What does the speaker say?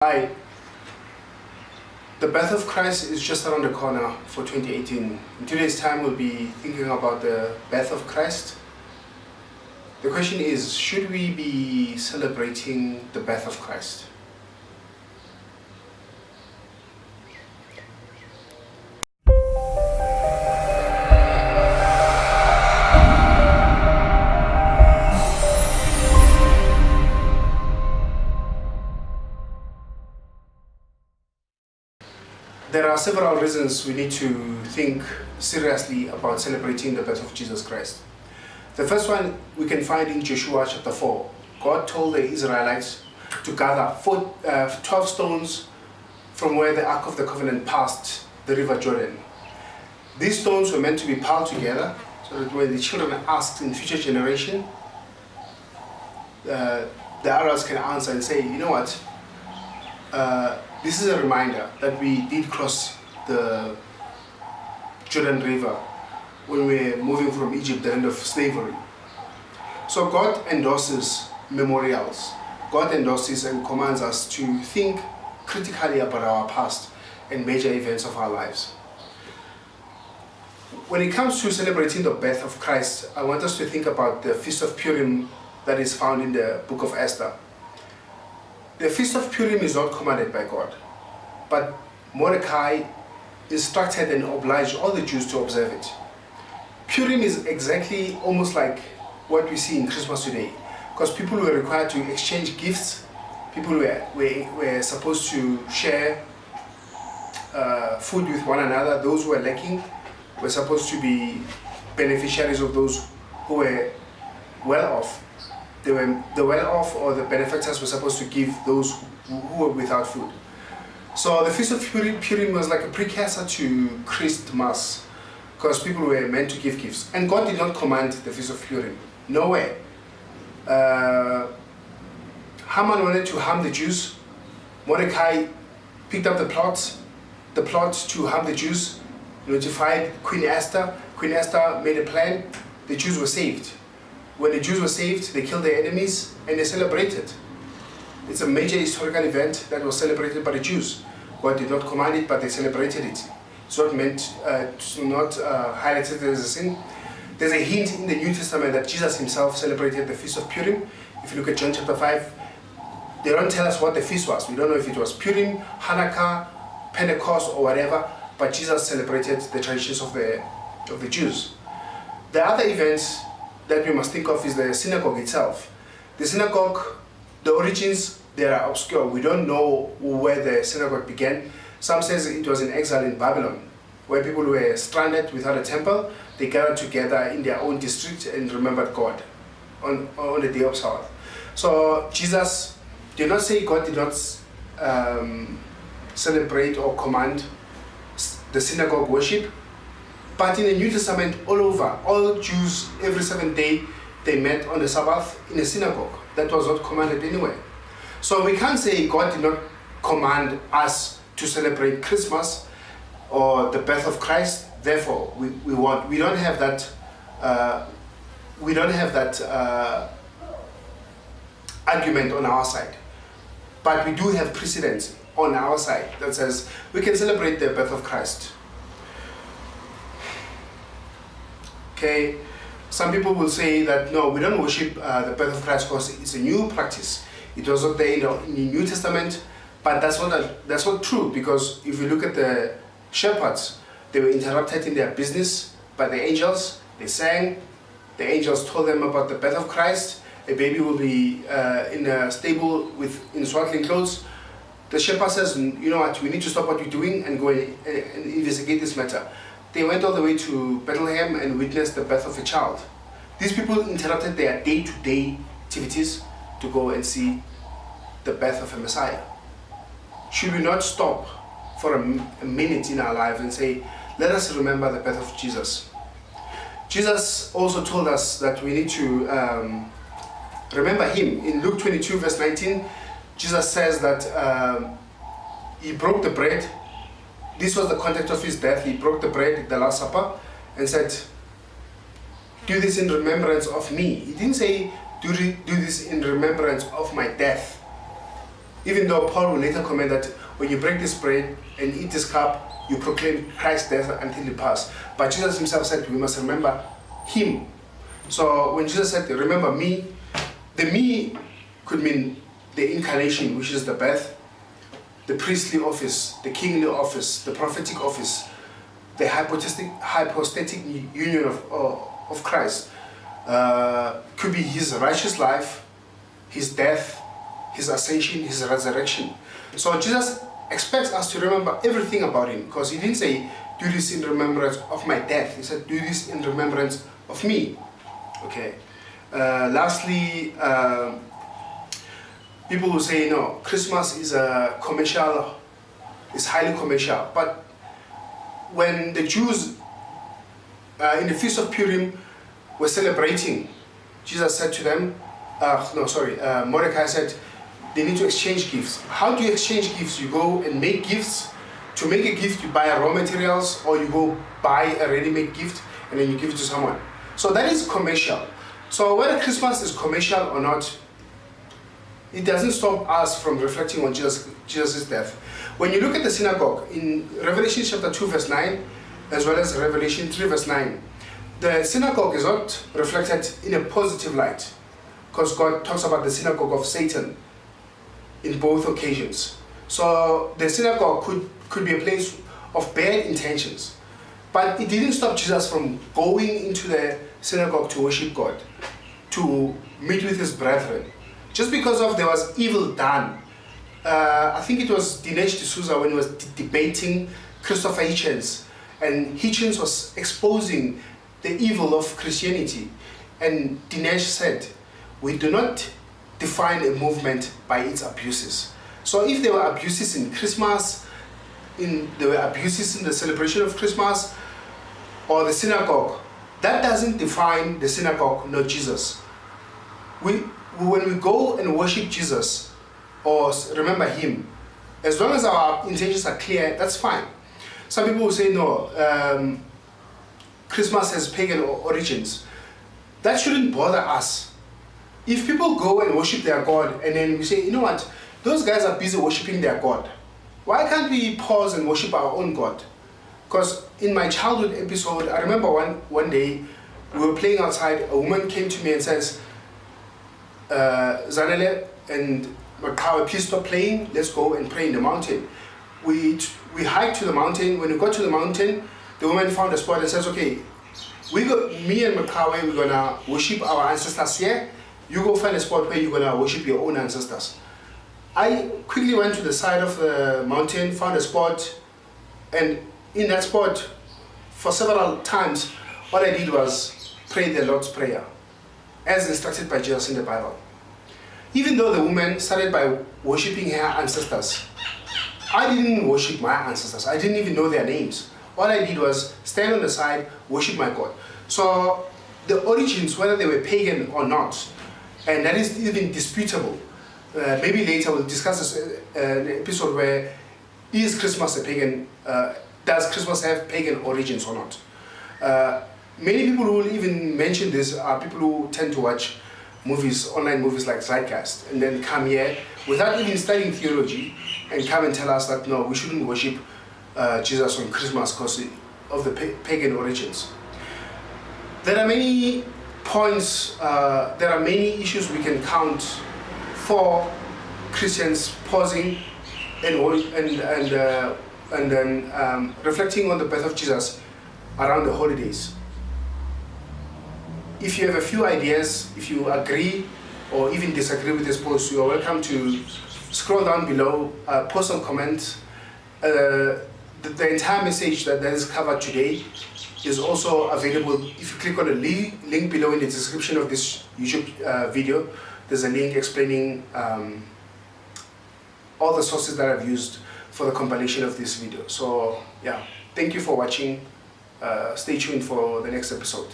Hi, the birth of Christ is just around the corner for 2018. In today's time, we'll be thinking about the birth of Christ. The question is, should we be celebrating the birth of Christ? There are several reasons we need to think seriously about celebrating the birth of Jesus Christ. The first one we can find in Joshua chapter 4. God told the Israelites to gather 12 stones from where the Ark of the Covenant passed the river Jordan. These stones were meant to be piled together so that when the children asked in future generation, the adults can answer and say, you know what, this is a reminder that we did cross the Jordan River when we were moving from Egypt, the end of slavery. So God endorses memorials. God endorses and commands us to think critically about our past and major events of our lives. When it comes to celebrating the birth of Christ, I want us to think about the Feast of Purim that is found in the book of Esther. The Feast of Purim is not commanded by God, but Mordecai instructed and obliged all the Jews to observe it. Purim is exactly almost like what we see in Christmas today, because people were required to exchange gifts, people were supposed to share food with one another. Those who were lacking were supposed to be beneficiaries of those who were well off. The well-off or the benefactors were supposed to give those who were without food. So the Feast of Purim was like a precursor to Christmas, because people were meant to give gifts. And God did not command the Feast of Purim. Nowhere. Haman wanted to harm the Jews. Mordecai picked up the plot to harm the Jews, notified Queen Esther. Queen Esther made a plan. The Jews were saved. When the Jews were saved, they killed their enemies and they celebrated. It's a major historical event that was celebrated by the Jews. God did not command it, but they celebrated it. It's not meant to not highlight it as a sin. There's a hint in the New Testament that Jesus himself celebrated the Feast of Purim. If you look at John chapter 5, they don't tell us what the feast was. We don't know if it was Purim, Hanukkah, Pentecost, or whatever, but Jesus celebrated the traditions of the Jews. The other events that we must think of is the synagogue itself. The synagogue, the origins, they are obscure. We don't know where the synagogue began. Some says it was in exile in Babylon, where people were stranded without a temple. They gathered together in their own district and remembered God on the day of Sabbath. So Jesus did not say God did not celebrate or command the synagogue worship. But in the New Testament, all over, all Jews, every 7th day, they met on the Sabbath in a synagogue. That was not commanded anywhere. So we can't say God did not command us to celebrate Christmas or the birth of Christ. Therefore, we don't have that argument on our side. But we do have precedence on our side that says we can celebrate the birth of Christ. Okay, some people will say that no, we don't worship the birth of Christ because it's a new practice. It was not there in the New Testament, but that's not true, because if you look at the shepherds, they were interrupted in their business by the angels. They sang. The angels told them about the birth of Christ. A baby will be in a stable in swaddling clothes. The shepherd says, you know what, we need to stop what we're doing and go and investigate this matter. They went all the way to Bethlehem and witnessed the birth of a child. These people interrupted their day-to-day activities to go and see the birth of a Messiah. Should we not stop for a minute in our life and say, let us remember the birth of Jesus? Jesus also told us that we need to remember him. In Luke 22 verse 19, Jesus says that he broke the bread. This was the context of his death. He broke the bread, the Last Supper, and said, do this in remembrance of me. He didn't say, do this in remembrance of my death. Even though Paul will later comment that when you break this bread and eat this cup, you proclaim Christ's death until he pass. But Jesus himself said we must remember him. So when Jesus said, remember me, the me could mean the incarnation, which is the birth, the priestly office, the kingly office, the prophetic office, the hypostatic union of Christ. Could be his righteous life, his death, his ascension, his resurrection. So Jesus expects us to remember everything about him, because he didn't say, do this in remembrance of my death. He said, do this in remembrance of me. Okay. Lastly, people will say, no, Christmas is commercial, is highly commercial. But when the Jews in the Feast of Purim were celebrating, Jesus said to them, Mordecai said, they need to exchange gifts. How do you exchange gifts? You go and make gifts. To make a gift, you buy raw materials, or you go buy a ready-made gift and then you give it to someone. So that is commercial. So whether Christmas is commercial or not, it doesn't stop us from reflecting on Jesus' death. When you look at the synagogue in Revelation chapter 2 verse 9, as well as Revelation 3 verse 9, the synagogue is not reflected in a positive light, because God talks about the synagogue of Satan in both occasions. So the synagogue could be a place of bad intentions. But it didn't stop Jesus from going into the synagogue to worship God, to meet with his brethren. Just because there was evil done. I think it was Dinesh D'Souza when he was debating Christopher Hitchens, and Hitchens was exposing the evil of Christianity. And Dinesh said, we do not define a movement by its abuses. So if there were abuses in Christmas, there were abuses in the celebration of Christmas or the synagogue, that doesn't define the synagogue, nor Jesus. When we go and worship Jesus or remember him, as long as our intentions are clear, that's fine. Some people will say, no, Christmas has pagan origins. That shouldn't bother us. If people go and worship their God and then we say, you know what, those guys are busy worshiping their God, why can't we pause and worship our own God? Because in my childhood episode, I remember one day we were playing outside, a woman came to me and says, Zanele and Makawa, please stop playing, let's go and pray in the mountain. We hiked to the mountain. When we got to the mountain, the woman found a spot and says, okay, me and Makawa, we're gonna worship our ancestors here. You go find a spot where you're gonna worship your own ancestors. I quickly went to the side of the mountain, found a spot, and in that spot, for several times, all I did was pray the Lord's Prayer, as instructed by Jesus in the Bible. Even though the woman started by worshipping her ancestors, I didn't worship my ancestors. I didn't even know their names. All I did was stand on the side, worship my God. So the origins, whether they were pagan or not, and that is even disputable. Maybe later we'll discuss this an episode where is Christmas a pagan, does Christmas have pagan origins or not? Many people who will even mention this are people who tend to watch movies, online movies like Zeitgeist, and then come here without even studying theology and come and tell us that no, we shouldn't worship Jesus on Christmas because of the pagan origins. There are many points, there are many issues we can count for Christians pausing and then reflecting on the birth of Jesus around the holidays. If you have a few ideas, if you agree or even disagree with this post, you are welcome to scroll down below, post some comments. The entire message that is covered today is also available. If you click on the link below in the description of this YouTube video, there's a link explaining all the sources that I've used for the compilation of this video. So yeah, thank you for watching. Stay tuned for the next episode.